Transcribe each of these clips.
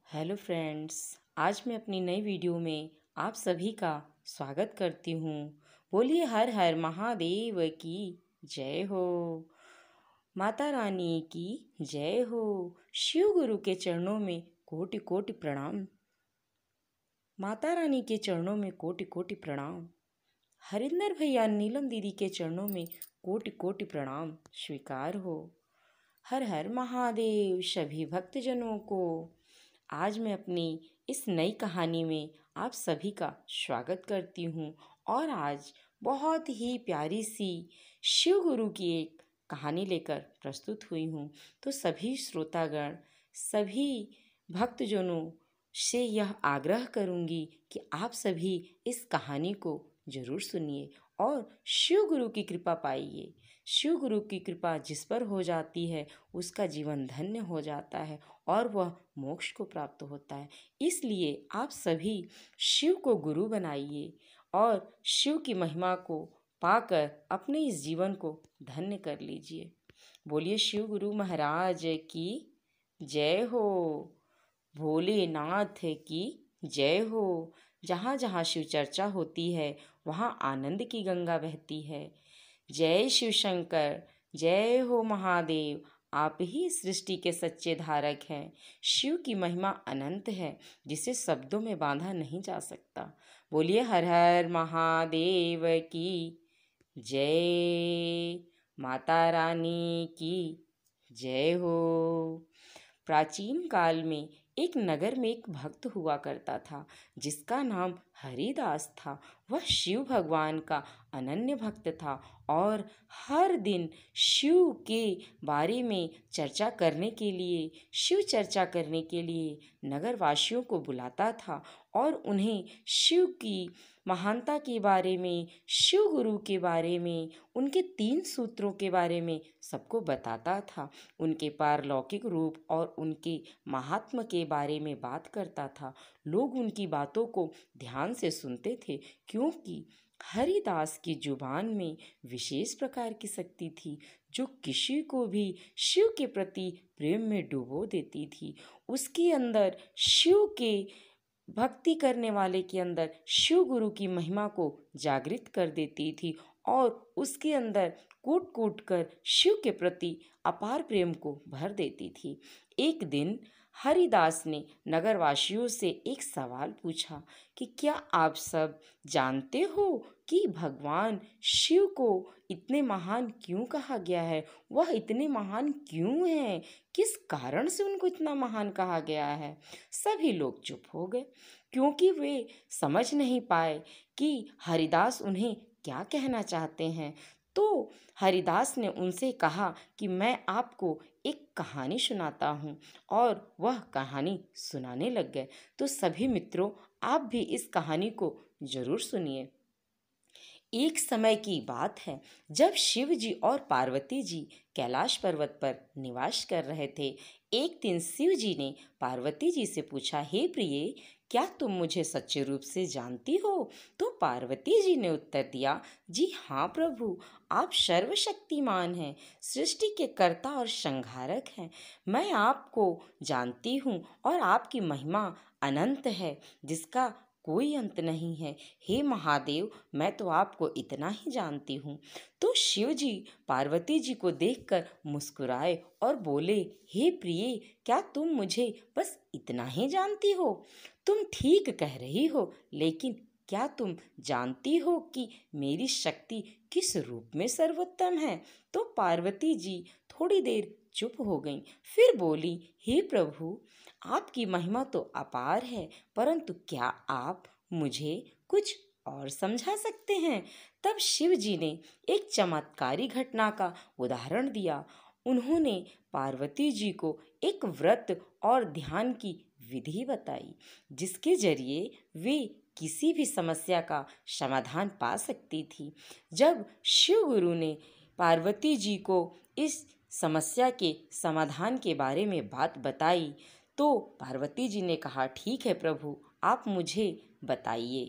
Hello friends. आज मैं अपनी नई वीडियो में आप सभी का स्वागत करती हूँ। बोलिए हर हर महादेव की जय हो, माता रानी की जय हो। शिव गुरु के चरणों में कोटि कोटि प्रणाम, माता रानी के चरणों में कोटि कोटि प्रणाम, हरिंदर भैया नीलम दीदी के चरणों में कोटि कोटि प्रणाम स्वीकार हो। हर हर महादेव सभी भक्तजनों को। आज मैं अपनी इस नई कहानी में आप सभी का स्वागत करती हूँ और आज बहुत ही प्यारी सी शिव गुरु की एक कहानी लेकर प्रस्तुत हुई हूँ। तो सभी श्रोतागण, सभी भक्तजनों से यह आग्रह करूँगी कि आप सभी इस कहानी को ज़रूर सुनिए और शिव गुरु की कृपा पाइए। शिव गुरु की कृपा जिस पर हो जाती है उसका जीवन धन्य हो जाता है और वह मोक्ष को प्राप्त होता है। इसलिए आप सभी शिव को गुरु बनाइए और शिव की महिमा को पाकर अपने इस जीवन को धन्य कर लीजिए। बोलिए शिव गुरु महाराज की जय हो, भोलेनाथ की जय हो। जहाँ जहाँ शिव चर्चा होती है वहाँ आनंद की गंगा बहती है। जय शिव शंकर, जय हो महादेव। आप ही सृष्टि के सच्चे धारक हैं। शिव की महिमा अनंत है जिसे शब्दों में बांधा नहीं जा सकता। बोलिए हर हर महादेव की जय, माता रानी की जय हो। प्राचीन काल में एक नगर में एक भक्त हुआ करता था जिसका नाम हरिदास था। वह शिव भगवान का अनन्य भक्त था और हर दिन शिव के बारे में चर्चा करने के लिए, शिव चर्चा करने के लिए नगरवासियों को बुलाता था और उन्हें शिव की महानता के बारे में, शिव गुरु के बारे में, उनके 3 सूत्रों के बारे में सबको बताता था। उनके पारलौकिक रूप और उनके महात्म के बारे में बात करता था। लोग उनकी बातों को ध्यान से सुनते थे क्योंकि हरिदास की जुबान में विशेष प्रकार की शक्ति थी जो किसी को भी शिव के प्रति प्रेम में डुबो देती थी। उसके अंदर शिव के भक्ति करने वाले के अंदर शिव गुरु की महिमा को जागृत कर देती थी और उसके अंदर कूट कूट कर शिव के प्रति अपार प्रेम को भर देती थी। एक दिन हरिदास ने नगरवासियों से एक सवाल पूछा कि क्या आप सब जानते हो कि भगवान शिव को इतने महान क्यों कहा गया है? वह इतने महान क्यों हैं? किस कारण से उनको इतना महान कहा गया है? सभी लोग चुप हो गए क्योंकि वे समझ नहीं पाए कि हरिदास उन्हें क्या कहना चाहते हैं। तो हरिदास ने उनसे कहा कि मैं आपको एक कहानी सुनाता हूँ और वह कहानी सुनाने लग गए। तो सभी मित्रों, आप भी इस कहानी को ज़रूर सुनिए। एक समय की बात है जब शिव जी और पार्वती जी कैलाश पर्वत पर निवास कर रहे थे। एक दिन शिव जी ने पार्वती जी से पूछा, हे प्रिय, क्या तुम मुझे सच्चे रूप से जानती हो? तो पार्वती जी ने उत्तर दिया, जी हाँ प्रभु, आप सर्वशक्तिमान हैं, सृष्टि के कर्ता और संहारक हैं। मैं आपको जानती हूँ और आपकी महिमा अनंत है जिसका कोई अंत नहीं है। हे महादेव, मैं तो आपको इतना ही जानती हूँ। तो शिव जी पार्वती जी को देखकर मुस्कुराए और बोले, हे प्रिय, क्या तुम मुझे बस इतना ही जानती हो? तुम ठीक कह रही हो, लेकिन क्या तुम जानती हो कि मेरी शक्ति किस रूप में सर्वोत्तम है? तो पार्वती जी थोड़ी देर चुप हो गईं, फिर बोली, हे प्रभु, आपकी महिमा तो अपार है, परंतु क्या आप मुझे कुछ और समझा सकते हैं? तब शिव जी ने एक चमत्कारी घटना का उदाहरण दिया। उन्होंने पार्वती जी को एक व्रत और ध्यान की विधि बताई जिसके जरिए वे किसी भी समस्या का समाधान पा सकती थी। जब शिव गुरु ने पार्वती जी को इस समस्या के समाधान के बारे में बात बताई तो पार्वती जी ने कहा, ठीक है प्रभु, आप मुझे बताइए।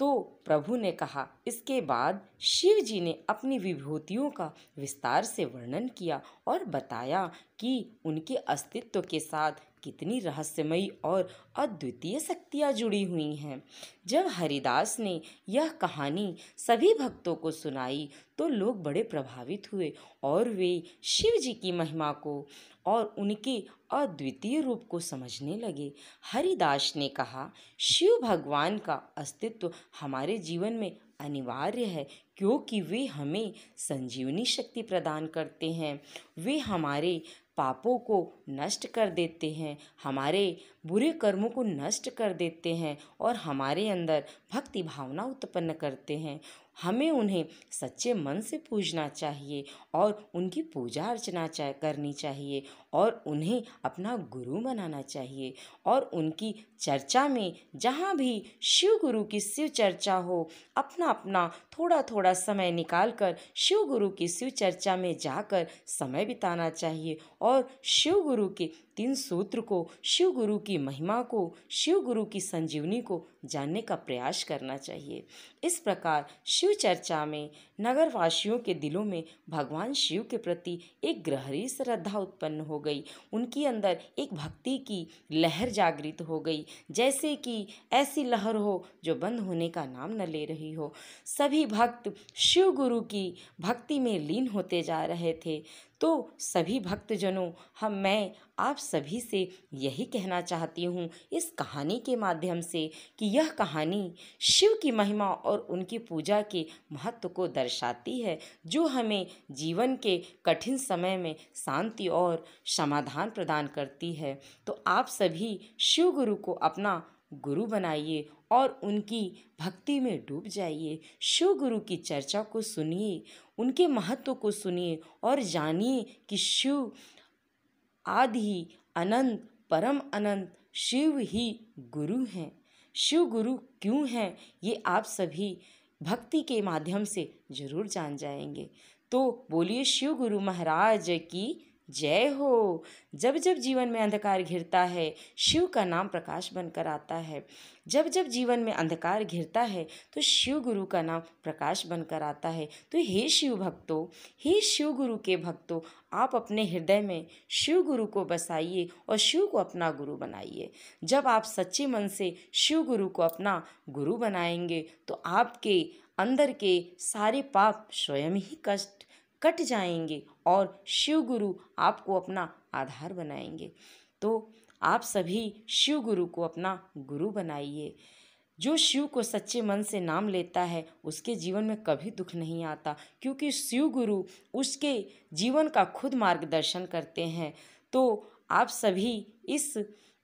तो प्रभु ने कहा, इसके बाद शिव जी ने अपनी विभूतियों का विस्तार से वर्णन किया और बताया कि उनके अस्तित्व के साथ कितनी रहस्यमयी और अद्वितीय शक्तियाँ जुड़ी हुई हैं। जब हरिदास ने यह कहानी सभी भक्तों को सुनाई तो लोग बड़े प्रभावित हुए और वे शिव जी की महिमा को और उनके अद्वितीय रूप को समझने लगे। हरिदास ने कहा, शिव भगवान का अस्तित्व हमारे जीवन में अनिवार्य है क्योंकि वे हमें संजीवनी शक्ति प्रदान करते हैं। वे हमारे पापों को नष्ट कर देते हैं, हमारे बुरे कर्मों को नष्ट कर देते हैं और हमारे अंदर भक्ति भावना उत्पन्न करते हैं। हमें उन्हें सच्चे मन से पूजना चाहिए और उनकी पूजा अर्चना करनी चाहिए और उन्हें अपना गुरु बनाना चाहिए और उनकी चर्चा में जहाँ भी शिव गुरु की शिव चर्चा हो, अपना अपना थोड़ा थोड़ा समय निकाल कर शिव गुरु की शिव चर्चा में जाकर समय बिताना चाहिए और शिव गुरु के 3 सूत्र को, शिव गुरु की महिमा को, शिव गुरु की संजीवनी को जानने का प्रयास करना चाहिए। इस प्रकार शिव चर्चा में नगरवासियों के दिलों में भगवान शिव के प्रति एक गहरी श्रद्धा उत्पन्न हो गई। उनके अंदर एक भक्ति की लहर जागृत हो गई, जैसे कि ऐसी लहर हो जो बंद होने का नाम न ले रही हो। सभी भक्त शिव गुरु की भक्ति में लीन होते जा रहे थे। तो सभी भक्तजनों, मैं आप सभी से यही कहना चाहती हूँ इस कहानी के माध्यम से कि यह कहानी शिव की महिमा और उनकी पूजा के महत्व को दर्शाती है, जो हमें जीवन के कठिन समय में शांति और समाधान प्रदान करती है। तो आप सभी शिव गुरु को अपना गुरु बनाइए और उनकी भक्ति में डूब जाइए। शिव गुरु की चर्चा को सुनिए, उनके महत्व को सुनिए और जानिए कि शिव आदि अनंत परम अनंत शिव ही गुरु हैं। शिव गुरु क्यों हैं ये आप सभी भक्ति के माध्यम से जरूर जान जाएंगे। तो बोलिए शिव गुरु महाराज की जय हो। जब जब जीवन में अंधकार घिरता है, शिव का नाम प्रकाश बनकर आता है। जब जब जीवन में अंधकार घिरता है तो शिव गुरु का नाम प्रकाश बनकर आता है। तो हे शिव भक्तों, हे शिव गुरु के भक्तों, आप अपने हृदय में शिव गुरु को बसाइए और शिव को अपना गुरु बनाइए। जब आप सच्चे मन से शिव गुरु को अपना गुरु बनाएंगे तो आपके अंदर के सारे पाप स्वयं ही कट जाएंगे और शिव गुरु आपको अपना आधार बनाएंगे। तो आप सभी शिव गुरु को अपना गुरु बनाइए। जो शिव को सच्चे मन से नाम लेता है उसके जीवन में कभी दुख नहीं आता, क्योंकि शिव गुरु उसके जीवन का खुद मार्गदर्शन करते हैं। तो आप सभी इस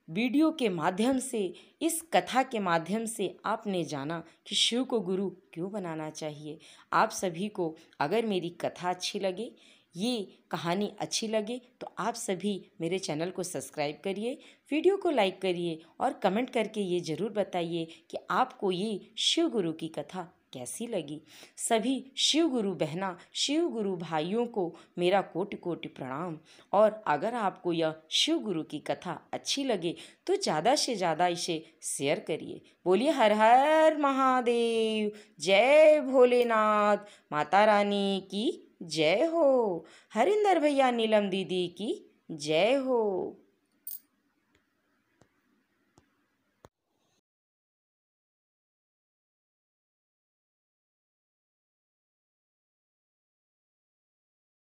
वीडियो के माध्यम से, इस कथा के माध्यम से आपने जाना कि शिव को गुरु क्यों बनाना चाहिए। आप सभी को अगर मेरी कथा अच्छी लगे, ये कहानी अच्छी लगे, तो आप सभी मेरे चैनल को सब्सक्राइब करिए, वीडियो को लाइक करिए और कमेंट करके ये ज़रूर बताइए कि आपको ये शिव गुरु की कथा कैसी लगी। सभी शिव गुरु बहना, शिव गुरु भाइयों को मेरा कोटि कोटि प्रणाम। और अगर आपको यह शिव गुरु की कथा अच्छी लगे तो ज़्यादा से ज़्यादा इसे शेयर करिए। बोलिए हर हर महादेव, जय भोलेनाथ, माता रानी की जय हो, हरिंदर भैया नीलम दीदी की जय हो।